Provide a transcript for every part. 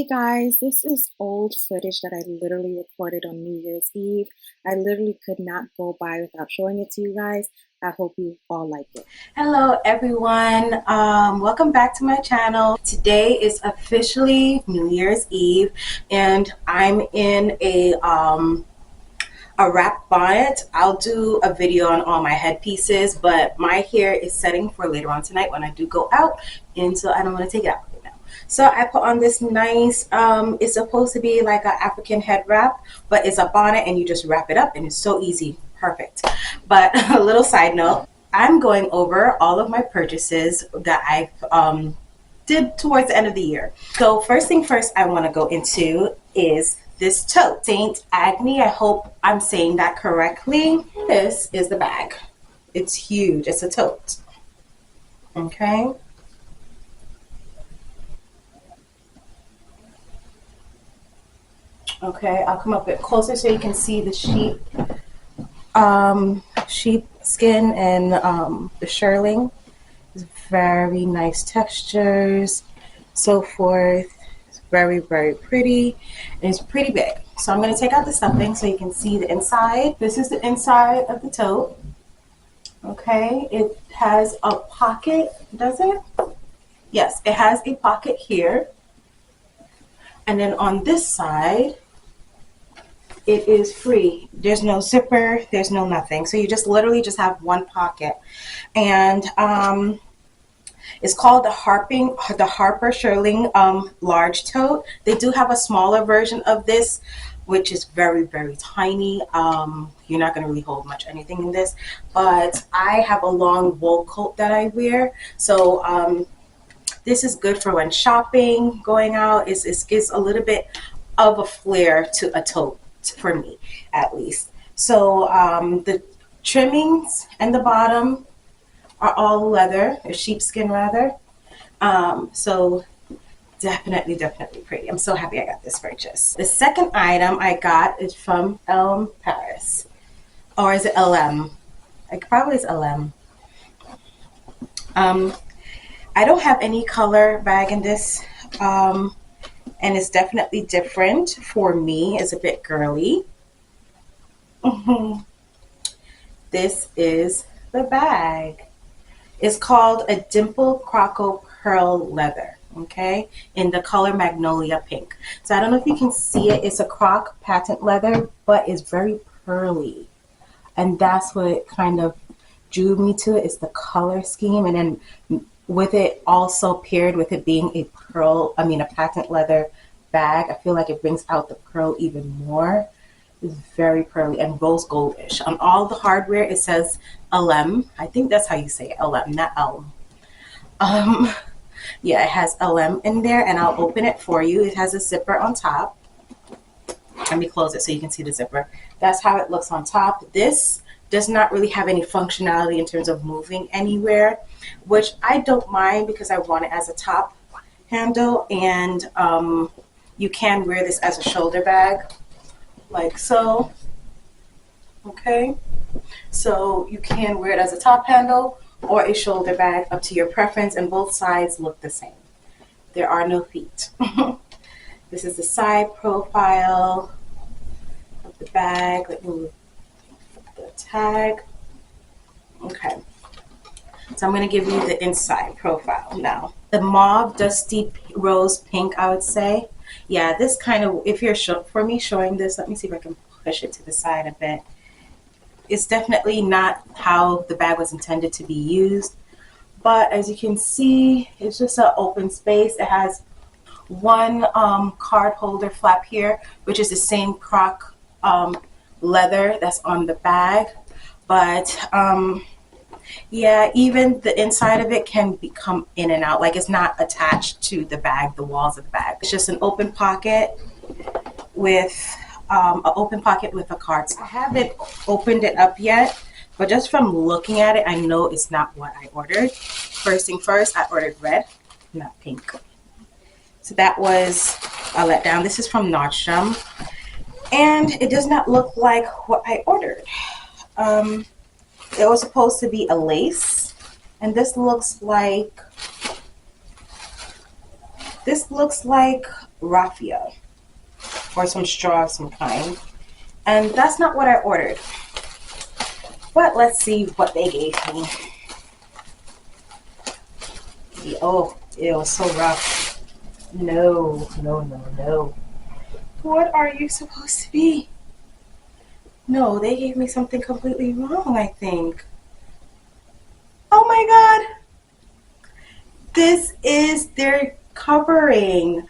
Guys, this is old footage that I literally recorded on New Year's Eve. I literally could not go by without showing it to you guys. I hope you all like it. Hello everyone, welcome back to my channel. Today is officially New Year's Eve and I'm in a wrap bonnet. I'll do a video on all my headpieces, but my hair is setting for later on tonight when I do go out, and so I don't want to take it out right now. So I put on this nice, it's supposed to be like an African head wrap, but it's a bonnet and you just wrap it up and it's so easy, perfect. But a little side note, I'm going over all of my purchases that I've did towards the end of the year. So first thing first I want to go into is this tote, Saint Agni. I hope I'm saying that correctly. This is the bag. It's huge. It's a tote. Okay. Okay, I'll come up a bit closer so you can see the sheep skin and the shirling. It's very nice textures, so forth. It's very, very pretty, and it's pretty big. So I'm going to take out the stuffing so you can see the inside. This is the inside of the tote. Okay, it has a pocket, does it? Yes, it has a pocket here. And then on this side, it is free. There's no zipper, there's no nothing. So you just literally just have one pocket. And it's called the Harper Shirling large tote. They do have a smaller version of this, which is very, very tiny. You're not going to really hold much anything in this. But I have a long wool coat that I wear. So this is good for when shopping, going out. It gives a little bit of a flair to a tote, for me at least. So the trimmings and the bottom are all leather, or sheepskin rather. So definitely pretty. I'm so happy I got this purchase. The second item I got is from Paris. Or is it LM? Like, probably it's LM. I don't have any color bag in this, and it's definitely different for me. It's a bit girly. This is the bag. It's called a Dimple Croco Pearl Leather, okay, in the color Magnolia Pink. So I don't know if you can see it. It's a croc patent leather, but it's very pearly. And that's what kind of drew me to it, is the color scheme. And then with it also paired with it being a patent leather bag, I feel like it brings out the pearl even more. It's very pearly and rose goldish. On all the hardware it says LM. I think that's how you say it, LM, not L. Yeah, it has LM in there, and I'll open it for you. It has a zipper on top. Let me close it so you can see the zipper. That's how it looks on top. This does not really have any functionality in terms of moving anywhere, which I don't mind because I want it as a top handle, and you can wear this as a shoulder bag, like so. Okay, so you can wear it as a top handle or a shoulder bag, up to your preference, and both sides look the same. There are no feet. This is the side profile of the bag. Let me move the tag. Okay, so I'm going to give you the inside profile now. The mauve dusty rose pink, I would say. Yeah, this kind of, if you're for me showing this, let me see if I can push it to the side a bit. It's definitely not how the bag was intended to be used, but as you can see, it's just an open space. It has one card holder flap here, which is the same croc leather that's on the bag, but yeah, even the inside of it can come in and out. Like, it's not attached to the bag, the walls of the bag. It's just an open pocket with a card. I haven't opened it up yet, but just from looking at it, I know it's not what I ordered. First thing first, I ordered red, not pink. So that was a letdown. This is from Nordstrom, and it does not look like what I ordered. It was supposed to be a lace, and this looks like This looks like raffia or some straw of some kind. And that's not what I ordered. But let's see what they gave me. Oh, it was so rough. No. What are you supposed to be? No, they gave me something completely wrong, I think. Oh my God. This is their covering.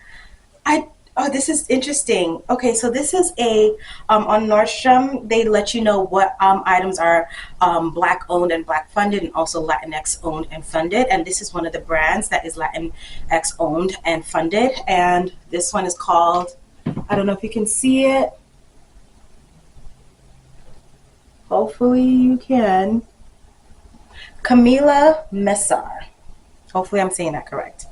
Oh, this is interesting. Okay, so this is a on Nordstrom. They let you know what items are Black owned and Black funded, and also Latinx owned and funded. And this is one of the brands that is Latinx owned and funded. And this one is called, I don't know if you can see it. Hopefully you can. Camila Messar. Hopefully I'm saying that correct.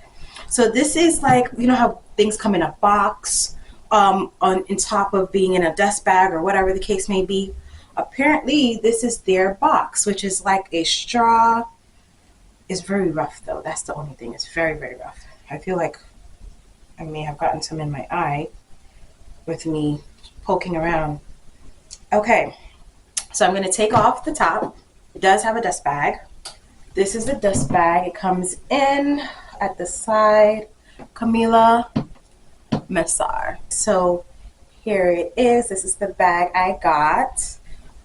So this is like, you know how things come in a box on top of being in a dust bag or whatever the case may be. Apparently this is their box, which is like a straw. It's very rough though. That's the only thing. It's very, very rough. I feel like I may have gotten some in my eye with me poking around. Okay, so I'm going to take off the top. It does have a dust bag. This is the dust bag. It comes in at the side. Camila Messar. So here it is. This is the bag I got.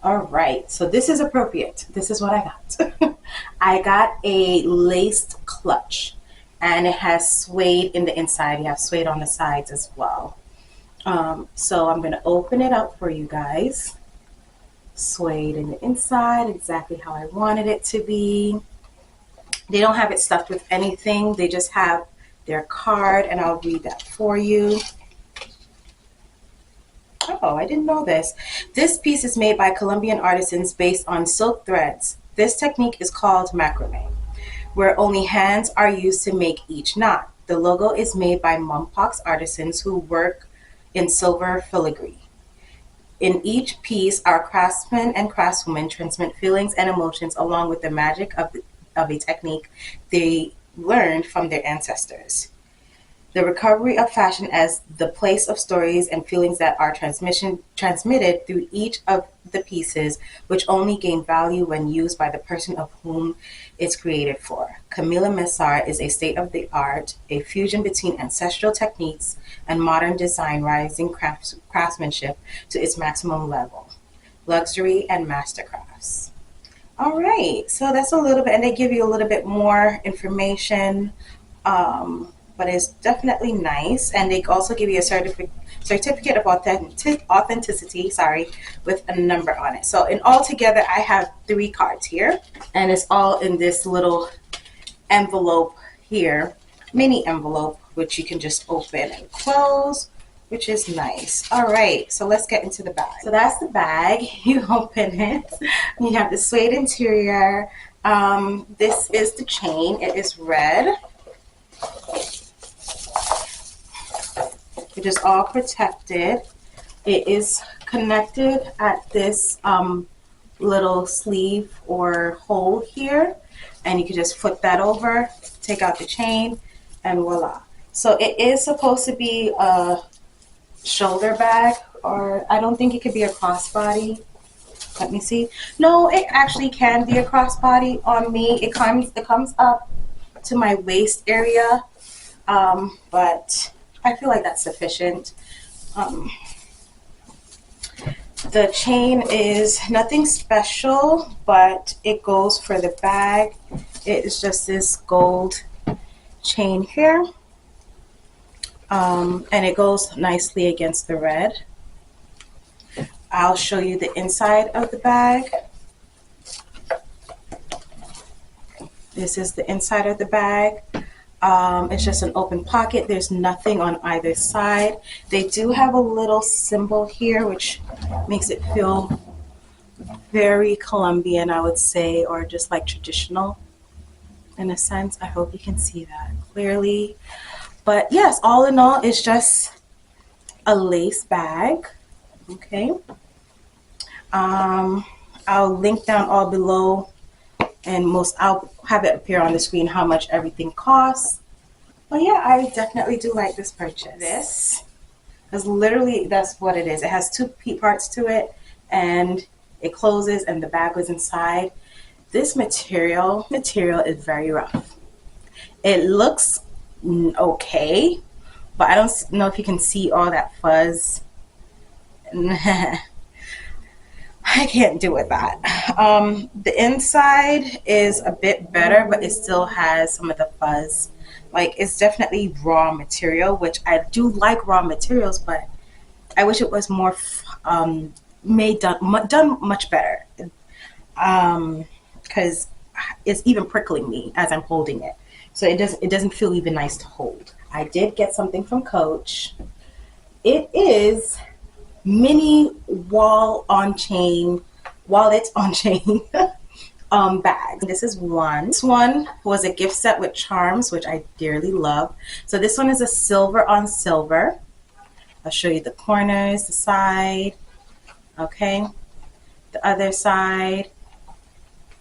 All right, so this is appropriate. This is what I got. I got a laced clutch, and it has suede in the inside. You have suede on the sides as well. So I'm going to open it up for you guys. Suede in the inside, exactly how I wanted it to be. They don't have it stuffed with anything. They just have their card, and I'll read that for you. Oh, I didn't know this. This piece is made by Colombian artisans based on silk threads. This technique is called macrame, where only hands are used to make each knot. The logo is made by Mompox artisans who work in silver filigree. In each piece, our craftsmen and craftswomen transmit feelings and emotions along with the magic of a technique they learned from their ancestors. The recovery of fashion as the place of stories and feelings that are transmitted through each of the pieces, which only gain value when used by the person of whom it's created for. Camila Messar is a state-of-the-art, a fusion between ancestral techniques and modern design, rising craftsmanship to its maximum level, luxury and mastercrafts. All right, so that's a little bit, and they give you a little bit more information, but it's definitely nice. And they also give you a certificate of authenticity, with a number on it. So in all together, I have 3 cards here, and it's all in this little envelope here, mini envelope, which you can just open and close, which is nice. All right, so let's get into the bag. So that's the bag. You open it. You have the suede interior. This is the chain. It is red. It is all protected. It is connected at this little sleeve or hole here, and you can just flip that over, take out the chain, and voila. So it is supposed to be a shoulder bag, or I don't think it could be a crossbody. Let me see. No, it actually can be a crossbody on me. It comes up to my waist area, but I feel like that's sufficient. The chain is nothing special, but it goes for the bag. It is just this gold chain here. And it goes nicely against the red. I'll show you the inside of the bag. This is the inside of the bag. It's just an open pocket. There's nothing on either side. They do have a little symbol here, which makes it feel very Colombian, I would say, or just like traditional in a sense. I hope you can see that clearly. But yes, all in all, it's just a lace bag. Okay. I'll link down all below, and I'll have it appear on the screen how much everything costs. Well, yeah, I definitely do like this purchase. This is literally, that's what it is. It has two parts to it, and it closes and the bag was inside. This material is very rough. It looks okay, but I don't know if you can see all that fuzz. I can't do with that. The inside is a bit better, but it still has some of the fuzz. Like, it's definitely raw material, which I do like raw materials, but I wish it was more done much better. Because it's even prickling me as I'm holding it, so it doesn't feel even nice to hold. I did get something from Coach. It is mini wallet on chain bag. This is one. This one was a gift set with charms, which I dearly love. So this one is a silver on silver. I'll show you the corners, the side, okay, the other side,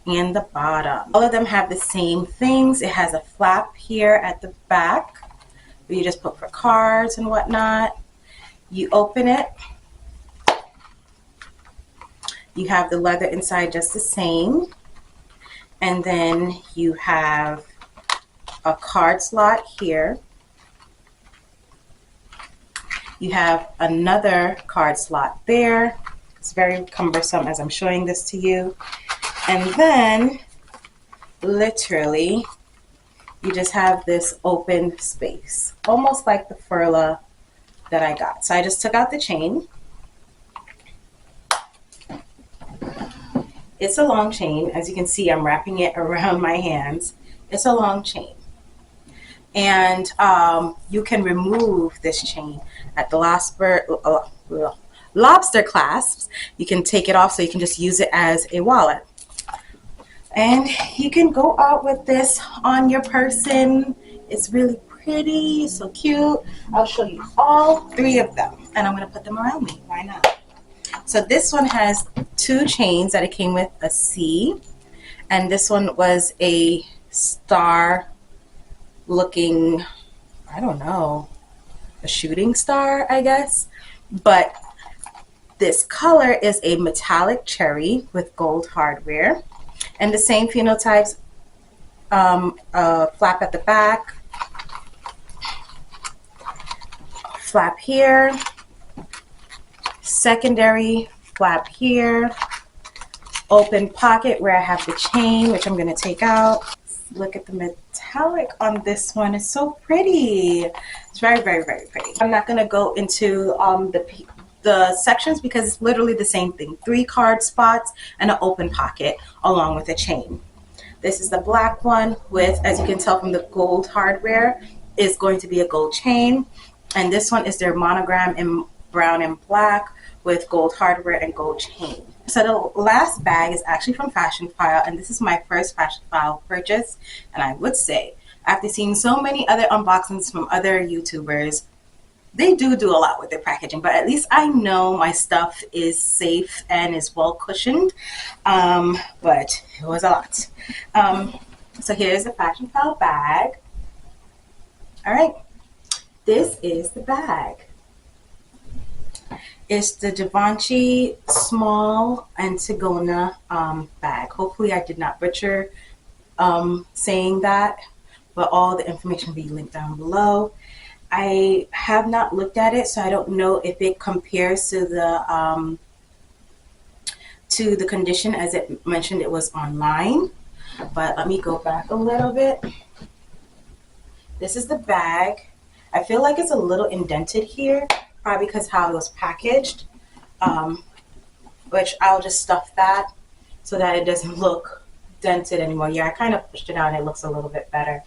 and the bottom. All of them have the same things. It has a flap here at the back where you just put for cards and whatnot. You open it. You have the leather inside just the same. And then you have a card slot here. You have another card slot there. It's very cumbersome as I'm showing this to you. And then, literally, you just have this open space, almost like the furla that I got. So I just took out the chain. It's a long chain. As you can see, I'm wrapping it around my hands. It's a long chain. And you can remove this chain at the lobster clasps. You can take it off so you can just use it as a wallet. And you can go out with this on your person. It's really pretty, so cute. I'll show you all three of them, and I'm going to put them around me. Why not? So this one has two chains that it came with, a C, and this one was a star looking, I don't know, a shooting star, I guess. But this color is a metallic cherry with gold hardware. And the same phenotypes, flap at the back, flap here, secondary flap here, open pocket where I have the chain, which I'm going to take out. Look at the metallic on this one. It's so pretty. It's very, very, very pretty. I'm not going to go into the sections because it's literally the same thing. 3 card spots and an open pocket along with a chain. This is the black one with, as you can tell from the gold hardware, is going to be a gold chain. And this one is their monogram in brown and black with gold hardware and gold chain. So the last bag is actually from Fashionphile, and this is my first Fashionphile purchase. And I would say, after seeing so many other unboxings from other YouTubers, they do a lot with their packaging, but at least I know my stuff is safe and is well cushioned, but it was a lot. So here's the Fashionphile bag. All right, this is the bag. It's the Givenchy small Antigona bag. Hopefully I did not butcher saying that, but all the information will be linked down below. I have not looked at it, so I don't know if it compares to the condition as it mentioned it was online. But let me go back a little bit. This is the bag. I feel like it's a little indented here, probably because how it was packaged, which I'll just stuff that so that it doesn't look dented anymore. Yeah, I kind of pushed it out and it looks a little bit better.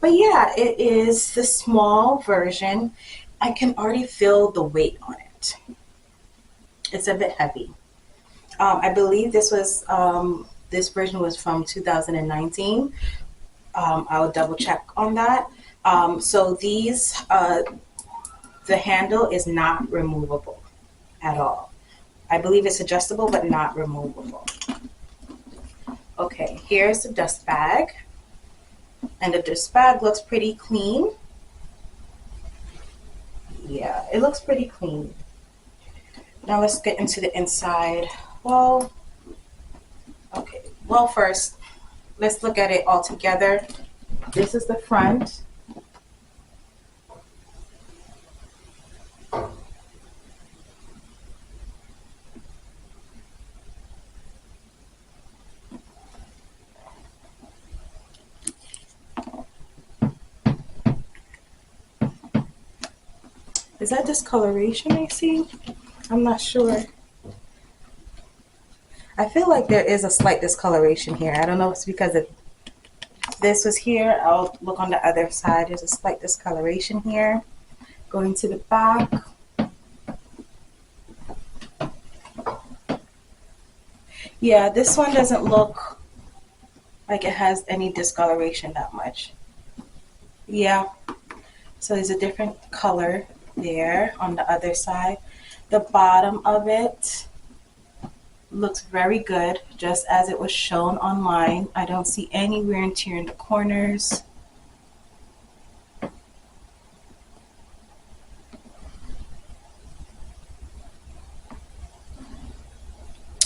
But yeah, it is the small version. I can already feel the weight on it. It's a bit heavy. I believe this version was from 2019. I'll double check on that. So these, the handle is not removable at all. I believe it's adjustable, but not removable. Okay, here's the dust bag. And this bag looks pretty clean. Yeah, it looks pretty clean. Now let's get into the inside. Well, okay. Well, first, let's look at it all together. This is the front. Is that discoloration I see? I'm not sure. I feel like there is a slight discoloration here. I don't know if it's because if this was here. I'll look on the other side. There's a slight discoloration here. Going to the back. Yeah, this one doesn't look like it has any discoloration that much. Yeah, so there's a different color there on the other side. The bottom of it looks very good, just as it was shown online. I don't see any wear and tear in the corners.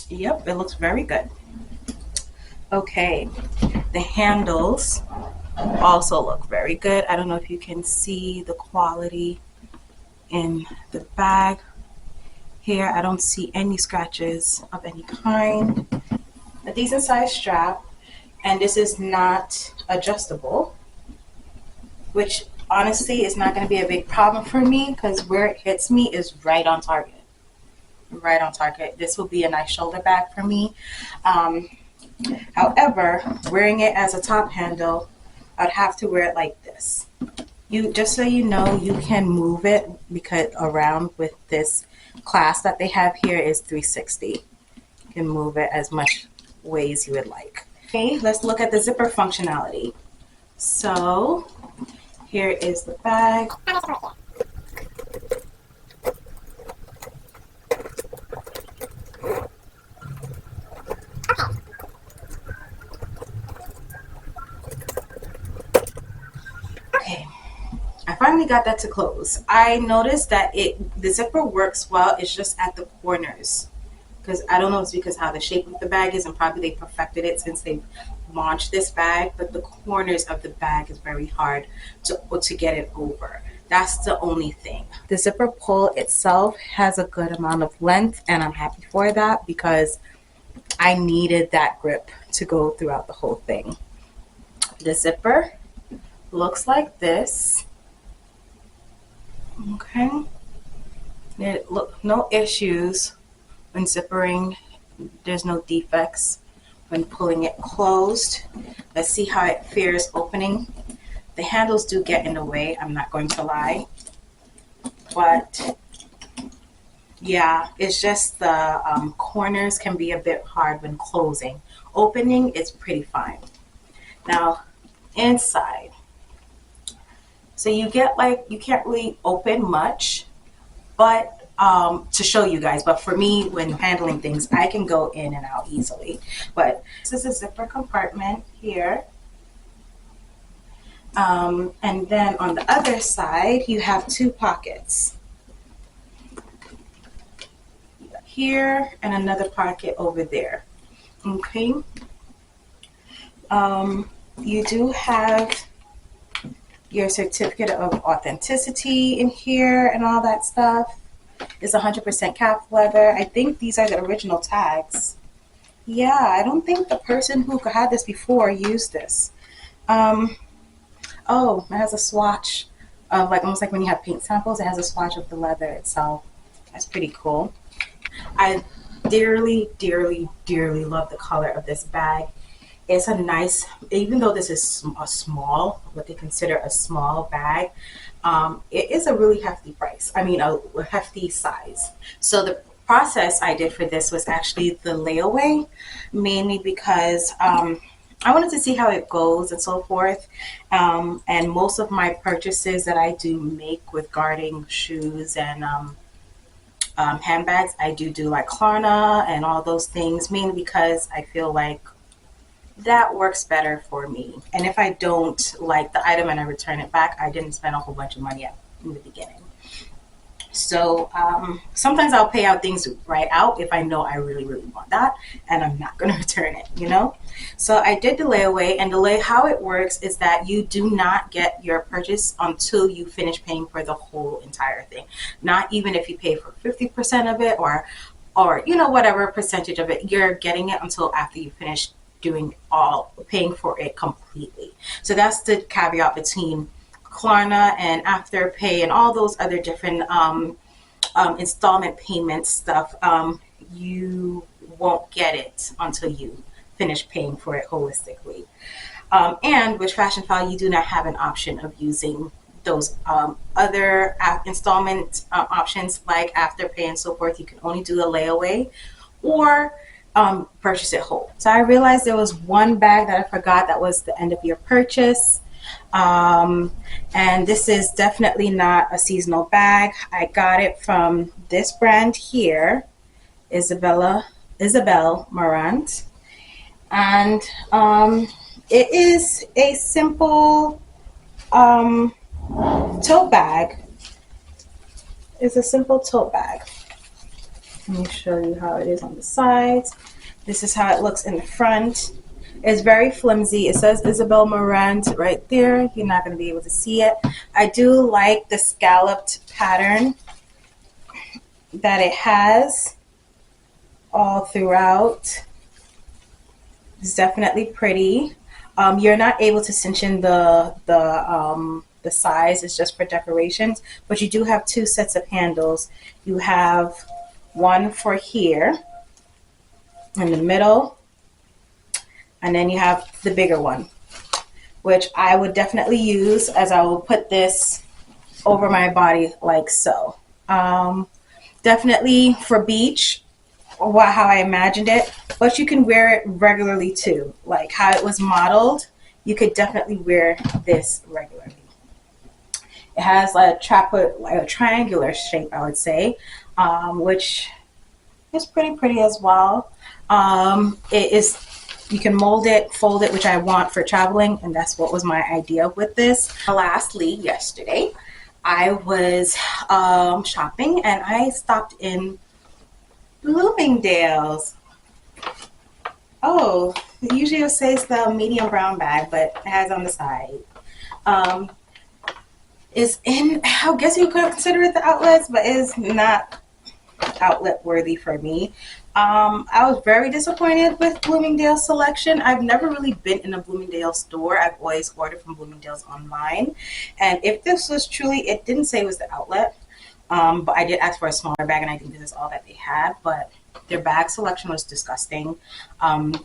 Yep, it looks very good. Okay, the handles also look very good. I don't know if you can see the quality in the bag. Here, I don't see any scratches of any kind. A decent size strap, and this is not adjustable, which honestly is not going to be a big problem for me because where it hits me is right on target. Right on target. This will be a nice shoulder bag for me. However, wearing it as a top handle, I'd have to wear it like this. Just so you know, you can move it because around with this clasp that they have here is 360. You can move it as much ways you would like. Okay, let's look at the zipper functionality. So here is the bag. Okay, I finally got that to close. I noticed that the zipper works well. It's just at the corners, because I don't know if it's because how the shape of the bag is, and probably they perfected it since they launched this bag, but the corners of the bag is very hard to get it over. That's the only thing. The zipper pull itself has a good amount of length, and I'm happy for that because I needed that grip to go throughout the whole thing. The zipper looks like this. Okay. Look, no issues when zippering. There's no defects when pulling it closed. Let's see how it fares opening. The handles do get in the way, I'm not going to lie. But yeah, it's just the corners can be a bit hard when closing. Opening is pretty fine. Now, inside. So you get you can't really open much, but to show you guys, but for me, when handling things, I can go in and out easily. But this is a zipper compartment here. And then on the other side, you have two pockets. Here and another pocket over there. Okay. You do have your certificate of authenticity in here and all that stuff. It's 100% calf leather. I think these are the original tags. Yeah, I don't think the person who had this before used this. Oh, it has a swatch of almost like when you have paint samples, it has a swatch of the leather itself. That's pretty cool. I dearly, dearly, dearly love the color of this bag. It's a nice, even though this is a small, what they consider a small bag, it is a really hefty price. I mean, a hefty size. So the process I did for this was actually the layaway, mainly because I wanted to see how it goes and so forth. And most of my purchases that I do make with guarding shoes and handbags, I do like Klarna and all those things, mainly because I feel like that works better for me. And if I don't like the item and I return it back, I didn't spend a whole bunch of money in the beginning. So sometimes I'll pay out things right out if I know I really, really want that and I'm not going to return it, you know? So I did the layaway, and how it works is that you do not get your purchase until you finish paying for the whole entire thing. Not even if you pay for 50% of it or you know, whatever percentage of it, you're getting it until after you finish paying for it completely. So that's the caveat between Klarna and Afterpay and all those other different installment payment stuff. You won't get it until you finish paying for it holistically. And with Fashionphile, you do not have an option of using those other installment options like Afterpay and so forth. You can only do a layaway or purchase it whole. So I realized there was one bag that I forgot that was the end of your purchase. And this is definitely not a seasonal bag. I got it from this brand here, Isabel Marant. And it is a simple tote bag. It's a simple tote bag. Let me show you how it is on the sides. This is how it looks in the front. It's very flimsy. It says Isabel Marant right there. You're not going to be able to see it. I do like the scalloped pattern that it has all throughout. It's definitely pretty. You're not able to cinch in the size. It's just for decorations, but you do have two sets of handles. You have one for here in the middle, and then you have the bigger one, which I would definitely use, as I will put this over my body like so. Definitely for beach, how I imagined it, but you can wear it regularly too. Like how it was modeled, you could definitely wear this regularly. It has a triangular shape, I would say, which is pretty pretty as well. You can mold it, fold it, which I want for traveling, and that's what was my idea with this. Lastly, yesterday, I was shopping, and I stopped in Bloomingdales. Oh, usually it says the medium brown bag, but it has on the side. It's in, I guess you could consider it the outlets, but it's not outlet worthy for me. I was very disappointed with Bloomingdale's selection. I've never really been in a Bloomingdale's store. I've always ordered from Bloomingdale's online. And if this was truly, it didn't say it was the outlet, but I did ask for a smaller bag, and I think this is all that they had. But their bag selection was disgusting.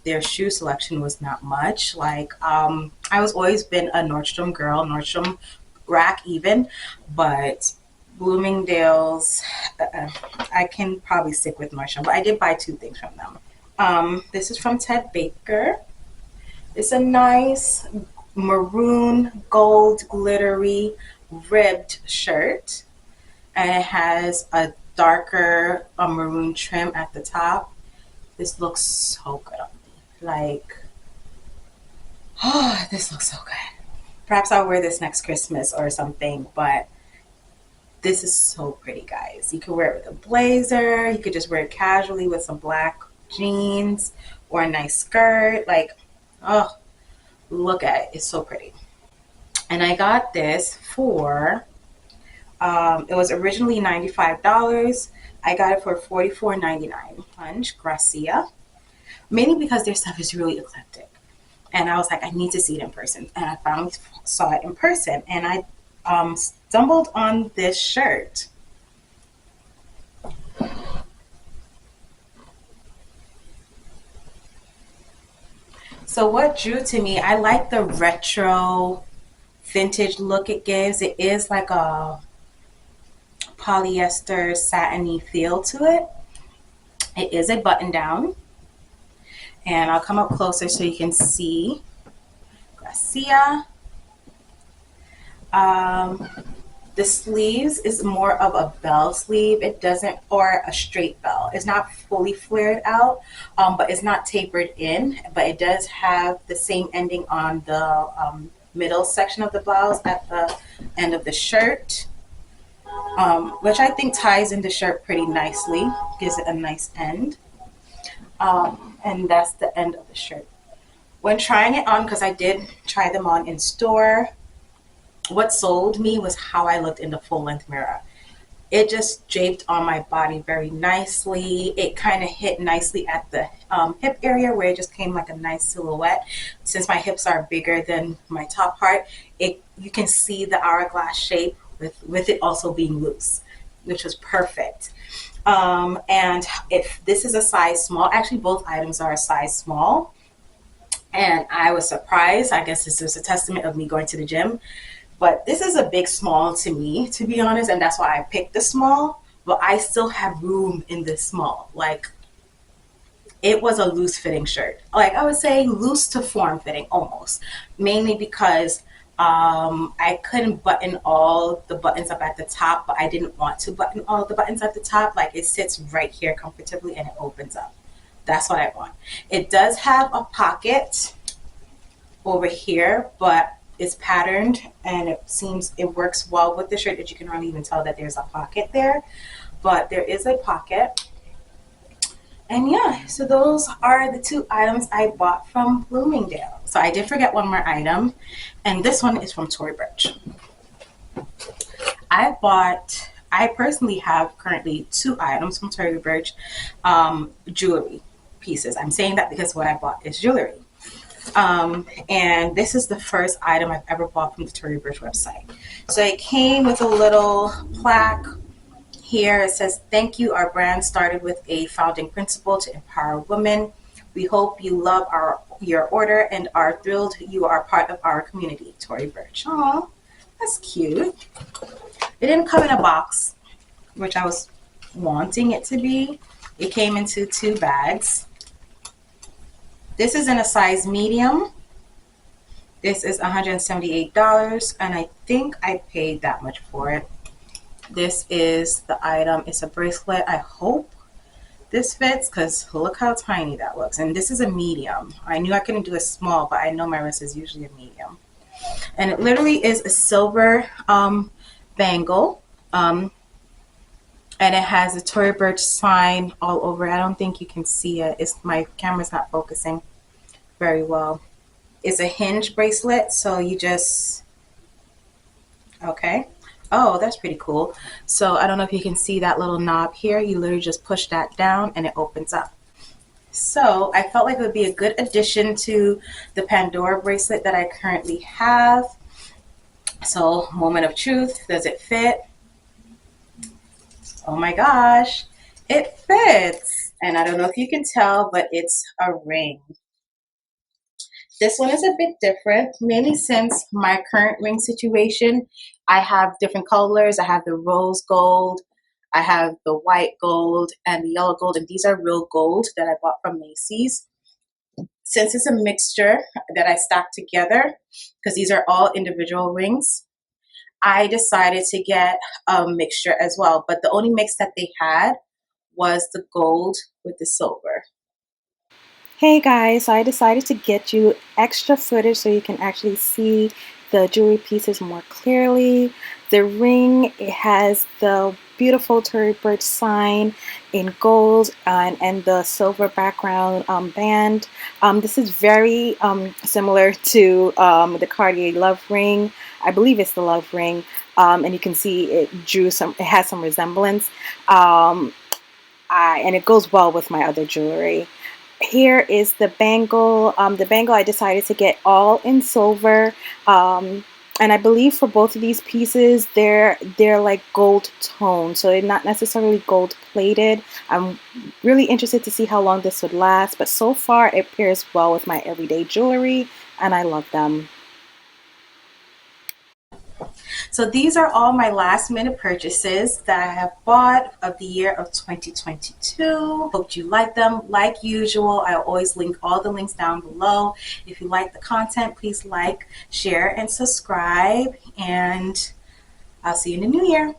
Their shoe selection was not much. Like, I was always been a Nordstrom girl, Nordstrom Rack even, but Bloomingdale's, I can probably stick with Nordstrom, but I did buy two things from them. This is from Ted Baker. It's a nice maroon, gold, glittery, ribbed shirt, and it has a darker maroon trim at the top. This looks so good on me. Like, oh, this looks so good. Perhaps I'll wear this next Christmas or something, but this is so pretty, guys. You could wear it with a blazer. You could just wear it casually with some black jeans or a nice skirt. Like, oh, look at it. It's so pretty. And I got this for, it was originally $95. I got it for $44.99. Punch Gracia. Mainly because their stuff is really eclectic. And I was like, I need to see it in person. And I finally saw it in person. And I stumbled on this shirt. So what drew to me, I like the retro vintage look it gives. It is like a polyester satiny feel to it. It is a button down. And I'll come up closer so you can see. Gracia. The sleeves is more of a bell sleeve. It doesn't, or a straight bell. It's not fully flared out, but it's not tapered in. But it does have the same ending on the middle section of the blouse at the end of the shirt, which I think ties in the shirt pretty nicely, gives it a nice end. And that's the end of the shirt. When trying it on, because I did try them on in store, what sold me was how I looked in the full length mirror. It just draped on my body very nicely. It kind of hit nicely at the hip area where it just came like a nice silhouette. Since my hips are bigger than my top part, you can see the hourglass shape with it also being loose, which was perfect. And if this is a size small, actually both items are a size small. And I was surprised. I guess this is a testament of me going to the gym. But this is a big small to me, to be honest, and that's why I picked the small. But I still have room in this small. Like, it was a loose fitting shirt. Like, I would say loose to form fitting almost. Mainly because I couldn't button all the buttons up at the top, but I didn't want to button all the buttons at the top. Like, it sits right here comfortably and it opens up. That's what I want. It does have a pocket over here, but it's patterned and it works well with the shirt, that you can really even tell that there's a pocket there. But there is a pocket. And yeah, so those are the two items I bought from Bloomingdale. So I did forget one more item, and this one is from Tory Burch. I personally have currently two items from Tory Burch, jewelry pieces. I'm saying that because what I bought is jewelry. And this is the first item I've ever bought from the Tory Burch website. So it came with a little plaque here. It says, "Thank you. Our brand started with a founding principle to empower women. We hope you love your order and are thrilled you are part of our community, Tory Burch." Oh, that's cute. It didn't come in a box, which I was wanting it to be. It came into two bags. This is in a size medium. This is $178, and I think I paid that much for it. This is the item. It's a bracelet. I hope this fits, because look how tiny that looks. And this is a medium. I knew I couldn't do a small, but I know my wrist is usually a medium. And it literally is a silver bangle. And it has a Tory Burch sign all over it. I don't think you can see it. My camera's not focusing very well. It's a hinge bracelet, so you just, okay. Oh, that's pretty cool. So I don't know if you can see that little knob here. You literally just push that down and it opens up. So I felt like it would be a good addition to the Pandora bracelet that I currently have. So, moment of truth, does it fit? Oh my gosh, it fits. And I don't know if you can tell, but it's a ring. This one is a bit different, mainly since my current ring situation. I have different colors. I have the rose gold, I have the white gold, and the yellow gold, and these are real gold that I bought from Macy's. Since it's a mixture that I stacked together, because these are all individual rings, I decided to get a mixture as well. But the only mix that they had was the gold with the silver. Hey guys, so I decided to get you extra footage so you can actually see the jewelry pieces more clearly. The ring, it has the beautiful Tory Burch sign in gold and the silver background band. This is very similar to the Cartier Love Ring. I believe it's the Love Ring, and you can see it has some resemblance, and it goes well with my other jewelry. Here is the bangle. The bangle I decided to get all in silver, and I believe for both of these pieces they're like gold tone, so they're not necessarily gold plated. I'm really interested to see how long this would last, but so far it pairs well with my everyday jewelry and I love them. So these are all my last minute purchases that I have bought of the year of 2022. Hope you like them. Like usual, I always link all the links down below. If you like the content, please like, share, and subscribe. And I'll see you in the new year.